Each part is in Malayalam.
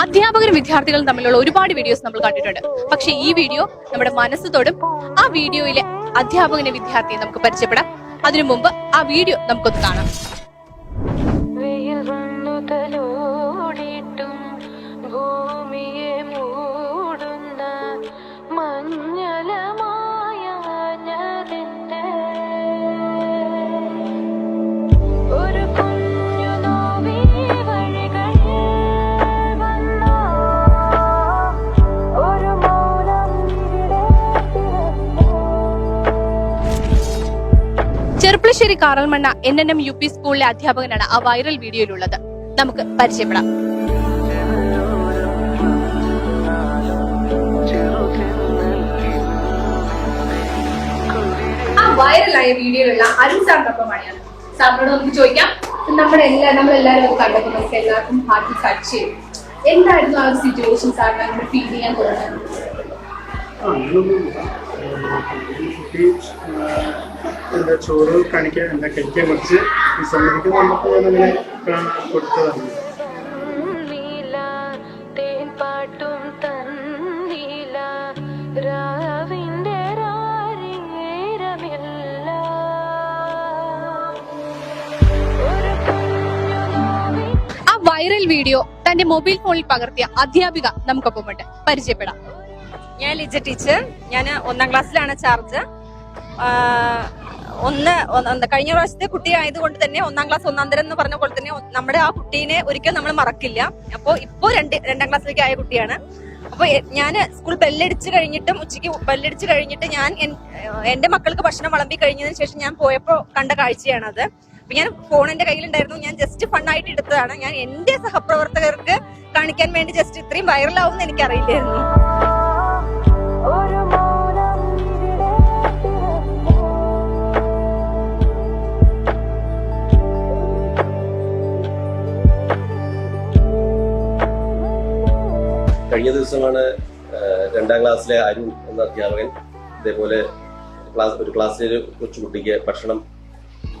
അധ്യാപകരും വിദ്യാർത്ഥികളും തമ്മിലുള്ള ഒരുപാട് വീഡിയോസ് നമ്മൾ കണ്ടിട്ടുണ്ട്. പക്ഷെ ഈ വീഡിയോ നമ്മുടെ മനസ്സ് തൊടും. ആ വീഡിയോയിലെ അധ്യാപകനെ വിദ്യാർത്ഥിയെ നമുക്ക് പരിചയപ്പെടാം. അതിനു മുമ്പ് ആ വീഡിയോ നമുക്കൊന്ന് കാണാം. ചെർപ്പളശ്ശേരി കാറൽമണ്ണ NNM UP സ്കൂളിലെ അധ്യാപകനാണ് ആ വൈറൽ വീഡിയോയിലുള്ളത്. നമുക്ക് പരിചയപ്പെടാം. ആ വൈറലായ വീഡിയോയിലുള്ള അരുൺ സാറിനൊപ്പമാണ്. സാറിനോട് നമുക്ക് ചോദിക്കാം. നമ്മളെല്ലാവരും കണ്ടപ്പോൾ നമുക്ക് എല്ലാവർക്കും ഹാർട്ട് ടച്ച് ചെയ്യും. എന്തായിരുന്നു ആ ഒരു സിറ്റുവേഷൻ സാറിന് അങ്ങനെ ഫീൽ ചെയ്യാൻ തോന്നുന്നത്? എന്താ ചോറ് കാണിക്കാൻ എന്താ കഴിക്കാൻ കുറച്ച് സമ്മതിക്ക് വന്നപ്പോൾ ഞാനങ്ങനെ കൊടുത്തതാണ്. ആ വൈറൽ വീഡിയോ തന്റെ മൊബൈൽ ഫോണിൽ പകർത്തിയ അധ്യാപിക നമുക്കൊപ്പമുണ്ട്. പരിചയപ്പെടാം. ഞാൻ ലിജ ടീച്ചർ. ഞാൻ 1ാം ക്ലാസ്സിലാണ് ചാർജ്. കഴിഞ്ഞ പ്രാവശ്യത്തെ കുട്ടി ആയതുകൊണ്ട് തന്നെ 1ാം ക്ലാസ് 1ാം തരം എന്ന് പറഞ്ഞ പോലെ തന്നെ നമ്മുടെ ആ കുട്ടീനെ ഒരിക്കലും നമ്മൾ മറക്കില്ല. അപ്പോൾ ഇപ്പോ 2ാം ക്ലാസ്സിലേക്ക് ആയ കുട്ടിയാണ്. അപ്പൊ ഞാൻ സ്കൂൾ ബെല്ലടിച്ച് കഴിഞ്ഞിട്ടും ഉച്ചയ്ക്ക് ബെല്ലടിച്ച് കഴിഞ്ഞിട്ട് ഞാൻ എന്റെ മക്കൾക്ക് ഭക്ഷണം വിളമ്പി കഴിഞ്ഞതിന് ശേഷം ഞാൻ പോയപ്പോ കണ്ട കാഴ്ചയാണത്. അപ്പൊ ഞാൻ ഫോൺ എന്റെ കയ്യിലുണ്ടായിരുന്നു. ഞാൻ ജസ്റ്റ് ഫണ്ണായിട്ട് എടുത്തതാണ്. ഞാൻ എന്റെ സഹപ്രവർത്തകർക്ക് കാണിക്കാൻ വേണ്ടി ജസ്റ്റ് ഇത്രയും വൈറലാവുമെന്ന് എനിക്കറിയില്ലായിരുന്നു. കഴിഞ്ഞ ദിവസമാണ് 2ാം ക്ലാസ്സിലെ അരുൺ എന്ന അധ്യാപകൻ ഇതേപോലെ ഒരു ക്ലാസ്സിലെ കൊച്ചുകുട്ടിക്ക് ഭക്ഷണം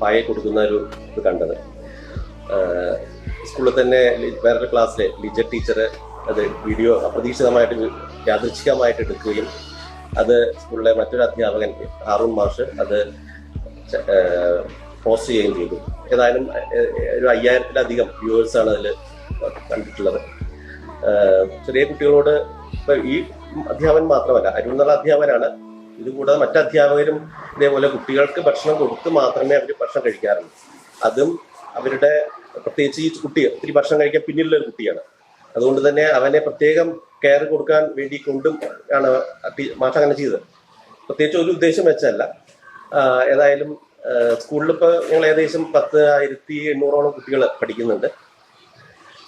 പായെ കൊടുക്കുന്ന ഒരു ഇത് കണ്ടത്. സ്കൂളിൽ തന്നെ വേറൊരു ക്ലാസ്സിലെ ലിജ ടീച്ചർ അത് വീഡിയോ അപ്രതീക്ഷിതമായിട്ട് യാദൃച്ഛികമായിട്ട് എടുക്കുകയും അത് സ്കൂളിലെ മറ്റൊരു അധ്യാപകൻ ഹാറൂൺ മാഷ് അത് പോസ്റ്റ് ചെയ്യുകയും ചെയ്തു. ഏതായാലും ഒരു 5000-ലധികം വ്യൂവേഴ്സാണ് അതിൽ കണ്ടിട്ടുള്ളത്. ചെറിയ കുട്ടികളോട് ഇപ്പൊ ഈ അധ്യാപകൻ മാത്രമല്ല, അരുൺ എന്നുള്ള അധ്യാപകനാണ്. ഇതുകൂടാതെ മറ്റു അധ്യാപകരും ഇതേപോലെ കുട്ടികൾക്ക് ഭക്ഷണം കൊടുത്ത് മാത്രമേ അവർ ഭക്ഷണം കഴിക്കാറുള്ളൂ. അതും അവരുടെ പ്രത്യേകിച്ച് ഈ കുട്ടി ഒത്തിരി ഭക്ഷണം കഴിക്കാൻ പിന്നിലുള്ള ഒരു കുട്ടിയാണ്. അതുകൊണ്ട് തന്നെ അവനെ പ്രത്യേകം കെയർ കൊടുക്കാൻ വേണ്ടി കൊണ്ടും ആണ് മാഷ് അങ്ങനെ ചെയ്തത്. പ്രത്യേകിച്ച് ഒരു ഉദ്ദേശം വെച്ചല്ല. ഏതായാലും സ്കൂളിൽ ഇപ്പോൾ ഞങ്ങൾ ഏകദേശം 10,800ഓളം കുട്ടികൾ പഠിക്കുന്നുണ്ട്.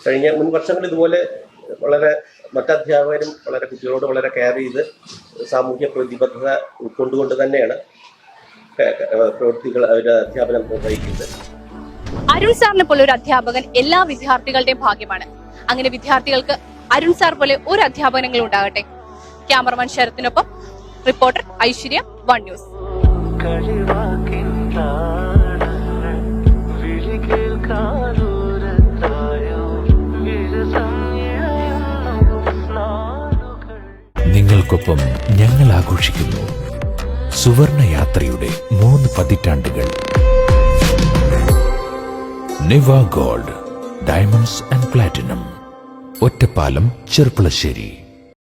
കഴിഞ്ഞ മുൻ വർഷങ്ങളിൽ ഇതുപോലെ വളരെ മറ്റധ്യാപകരും വളരെ കുട്ടികളോട് വളരെ കെയർ ചെയ്ത് സാമൂഹ്യ പ്രതിബദ്ധത ഉൾക്കൊണ്ടുകൊണ്ട് തന്നെയാണ് പ്രവൃത്തികൾ അവരുടെ അധ്യാപനം നിർവഹിക്കുന്നത്. അരുൺ സാറിനെ പോലെ ഒരു അധ്യാപകൻ എല്ലാ വിദ്യാർത്ഥികളുടെയും ഭാഗ്യമാണ്. അങ്ങനെ വിദ്യാർത്ഥികൾക്ക് അരുൺ സാർ പോലെ ഒരു അധ്യാപകനെങ്കിലും ഉണ്ടാകട്ടെ. ക്യാമറമാൻ ശരത്തിനൊപ്പം റിപ്പോർട്ടർ ഐശ്വര്യ, 1 ന്യൂസ്. നിങ്ങൾക്കൊപ്പം ഞങ്ങൾ ആഘോഷിക്കുന്നു സുവർണയാത്രയുടെ 3 പതിറ്റാണ്ടുകൾ. Niva gold, diamonds and platinum, Ottapalam, Cherpulassery.